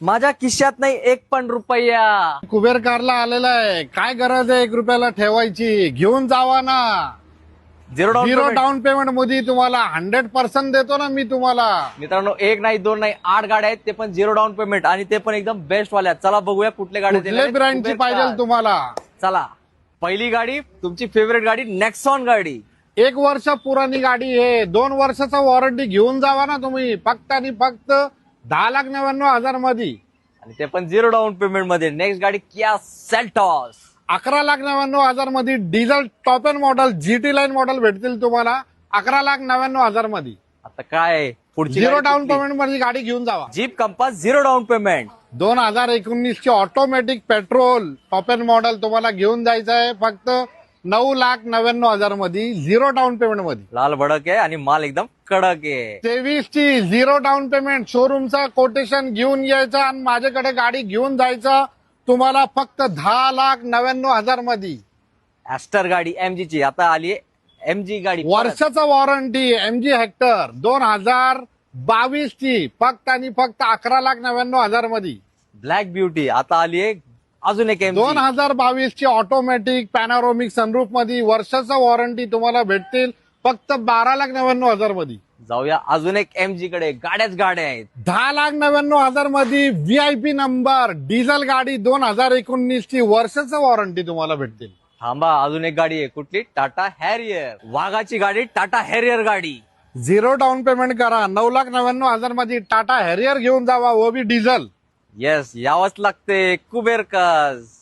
माझ्या खिशात नाही एक पण रुपया. कुबेर कारला आलेला आहे, काय गरज आहे 1 रुपयाला ठेवायची? घेऊन जावा ना. झिरो डाऊन पेमेंट मध्ये तुम्हाला 100% देतो ना मी तुम्हाला. मित्रांनो, एक नाही दोन नाही 8 गाड्या आहेत, ते पण 0 डाऊन पेमेंट आणि ते पण एकदम बेस्ट वाल्या. चला बघूया कुठल्या गाड्या कुठल्या ब्रँडची पाहिजे तुम्हाला? चला, पहिली गाडी तुमची फेवरेट गाडी नेक्सॉन गाडी. 1 वर्ष पुराणी गाडी आहे, 2 वर्षाचा वॉरंटी घेऊन जावा ना तुम्ही. फक्त आणि फक्त 10,99,000 मध्ये, आणि ते पण 0 डाऊन पेमेंट मध्ये. नेक्स्ट गाडी किया सेल्टॉस. 11,99,000 मध्ये diesel top end model GT line model भेटतील तुम्हाला 11,99,000 मध्ये. आता काय पुढची 0 डाऊन पेमेंट मध्ये गाडी घेऊन जावा. Jeep Compass 0 down payment. 2019 ची automatic petrol top end model तुम्हाला घेऊन जायचं आहे फक्त 9,99,000 मध्ये 0 डाऊन पेमेंट मध्ये. लाल भडक आहे आणि माल एकदम कडक आहे. 23 ची 0 डाऊन पेमेंट शोरूमचा कोटेशन घेऊन यायचं आणि माझ्याकडे गाडी घेऊन जायचं तुम्हाला फक्त 10,99,000 मध्ये. ॲस्टर गाडी एमजी ची आता आली एमजी गाडी. वर्षाचा वॉरंटी एमजी हेक्टर 2022 ची फक्त आणि फक्त 11,99,000 मध्ये. ब्लॅक ब्युटी आता आली आहे अजून एक एमजी. 2022 ची ऑटोमॅटिक पॅनारोमिक सनरूफ मध्ये वर्षाचा वॉरंटी तुम्हाला भेटतील फक्त 12,99,000 मध्ये. जाऊया अजून एक एमजी कडे. गाड्याच गाड्या आहेत. 10,99,000 मध्ये व्हीआयपी नंबर डिझेल गाडी 2019 ची वर्षाचा वॉरंटी तुम्हाला भेटतील. थांबा, अजून एक गाडी आहे. कुठली? टाटा हॅरियर. वाघाची गाडी टाटा हॅरियर गाडी. 0 डाऊन पेमेंट करा 9,99,000 मध्ये टाटा हॅरियर घेऊन जावा, वो बी डिझेल. येस, यावंच लागते कुबेरकस.